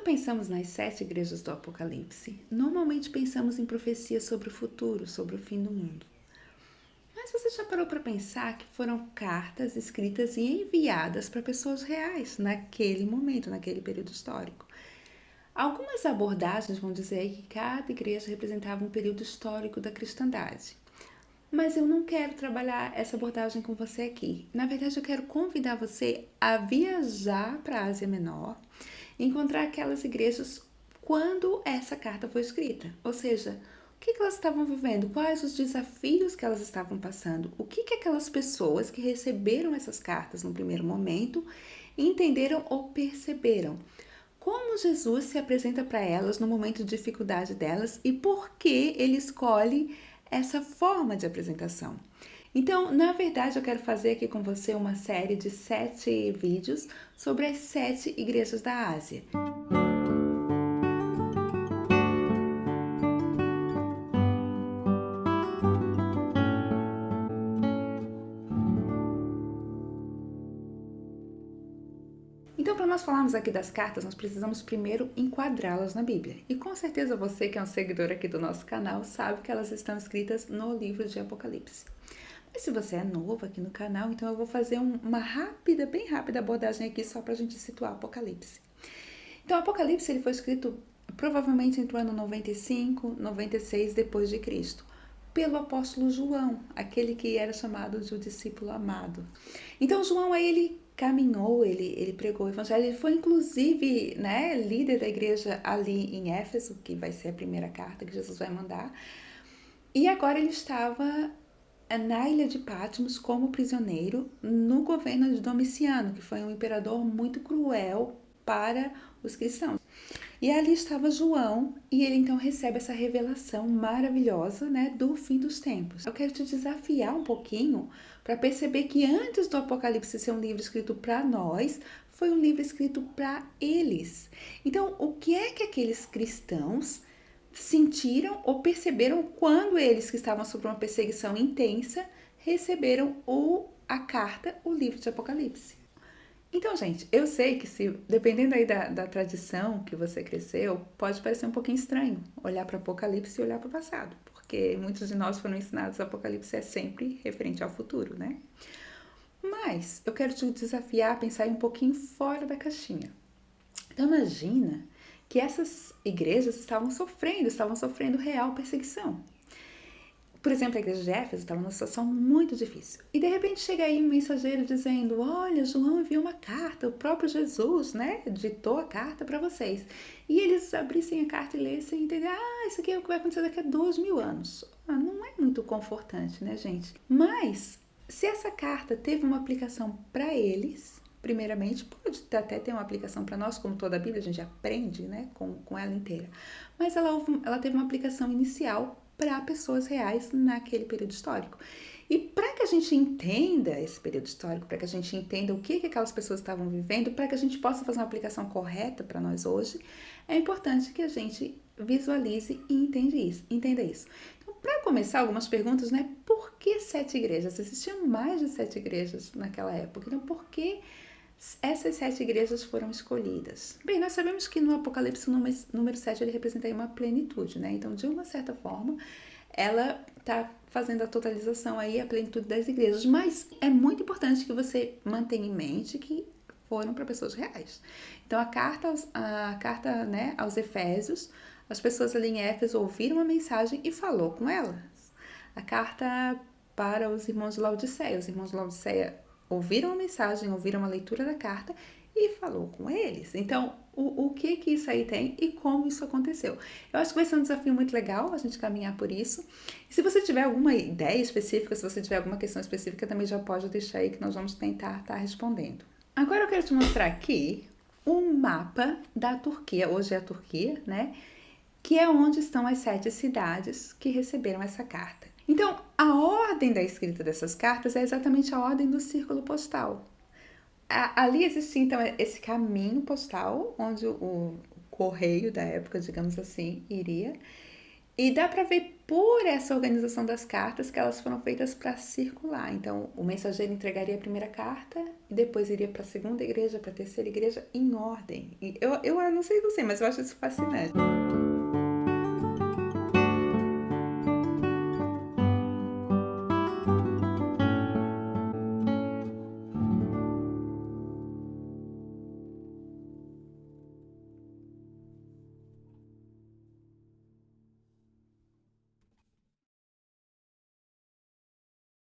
pensamos nas 7 igrejas do Apocalipse, normalmente pensamos em profecias sobre o futuro, sobre o fim do mundo. Mas você já parou para pensar que foram cartas escritas e enviadas para pessoas reais naquele momento, naquele período histórico? Algumas abordagens vão dizer que cada igreja representava um período histórico da cristandade. Mas eu não quero trabalhar essa abordagem com você aqui. Na verdade, eu quero convidar você a viajar para a Ásia Menor e encontrar aquelas igrejas quando essa carta foi escrita. Ou seja, o que elas estavam vivendo, quais os desafios que elas estavam passando, o que aquelas pessoas que receberam essas cartas no primeiro momento entenderam ou perceberam. Como Jesus se apresenta para elas no momento de dificuldade delas e por que ele escolhe essa forma de apresentação. Então, na verdade, eu quero fazer aqui com você uma série de 7 vídeos sobre as 7 igrejas da Ásia. Então, para nós falarmos aqui das cartas, nós precisamos primeiro enquadrá-las na Bíblia. E com certeza você que é um seguidor aqui do nosso canal sabe que elas estão escritas no livro de Apocalipse. Mas se você é novo aqui no canal, então eu vou fazer uma rápida, bem rápida abordagem aqui só para a gente situar Apocalipse. Então, Apocalipse ele foi escrito provavelmente entre o ano 95, 96 depois de Cristo, pelo apóstolo João, aquele que era chamado de o discípulo amado. Então, João aí ele caminhou, ele pregou o evangelho, ele foi inclusive, né, líder da igreja ali em Éfeso, que vai ser a primeira carta que Jesus vai mandar. E agora ele estava na ilha de Patmos como prisioneiro no governo de Domiciano, que foi um imperador muito cruel para os cristãos. E ali estava João e ele então recebe essa revelação maravilhosa, né, do fim dos tempos. Eu quero te desafiar um pouquinho para perceber que antes do Apocalipse ser um livro escrito para nós, foi um livro escrito para eles. Então, o que é que aqueles cristãos sentiram ou perceberam quando eles que estavam sob uma perseguição intensa receberam a carta, o livro de Apocalipse? Então, gente, eu sei que dependendo aí da tradição que você cresceu, pode parecer um pouquinho estranho olhar para Apocalipse e olhar para o passado, porque muitos de nós foram ensinados que Apocalipse é sempre referente ao futuro, né? Mas eu quero te desafiar a pensar um pouquinho fora da caixinha. Então, imagina que essas igrejas estavam sofrendo real perseguição. Por exemplo, a igreja de Éfeso estava numa situação muito difícil. E de repente chega aí um mensageiro dizendo: olha, João enviou uma carta, o próprio Jesus, né, ditou a carta para vocês. E eles abrissem a carta e lessem e entendem: isso aqui é o que vai acontecer daqui a 2000 anos. Não é muito confortante, né, gente? Mas, se essa carta teve uma aplicação para eles, primeiramente, pode até ter uma aplicação para nós, como toda a Bíblia, a gente aprende, né, com ela inteira. Mas ela teve uma aplicação inicial para pessoas reais naquele período histórico. E para que a gente entenda esse período histórico, para que a gente entenda o que aquelas pessoas estavam vivendo, para que a gente possa fazer uma aplicação correta para nós hoje, é importante que a gente visualize e entenda isso. Então, para começar, algumas perguntas, né? Por que 7 igrejas? Existiam mais de 7 igrejas naquela época. Então, por que essas 7 igrejas foram escolhidas? Bem, nós sabemos que no Apocalipse, o número 7, ele representa aí uma plenitude, né? Então, de uma certa forma, ela está fazendo a totalização aí, a plenitude das igrejas. Mas é muito importante que você mantenha em mente que foram para pessoas reais. Então, a carta, né, aos Efésios, as pessoas ali em Éfeso ouviram a mensagem e falou com elas. A carta para os irmãos de Laodiceia. Os irmãos de Laodiceia ouviram a mensagem, ouviram a leitura da carta e falou com eles. Então, o que isso aí tem e como isso aconteceu? Eu acho que vai ser um desafio muito legal a gente caminhar por isso. E se você tiver alguma ideia específica, se você tiver alguma questão específica, também já pode deixar aí que nós vamos tentar estar respondendo. Agora eu quero te mostrar aqui um mapa da Turquia, hoje é a Turquia, né? Que é onde estão as 7 cidades que receberam essa carta. Então, a ordem da escrita dessas cartas é exatamente a ordem do círculo postal. Ali existia, então, esse caminho postal, onde o correio da época, digamos assim, iria. E dá para ver por essa organização das cartas que elas foram feitas para circular. Então, o mensageiro entregaria a primeira carta e depois iria para a segunda igreja, para a terceira igreja, em ordem. E eu não sei você, mas eu acho isso fascinante.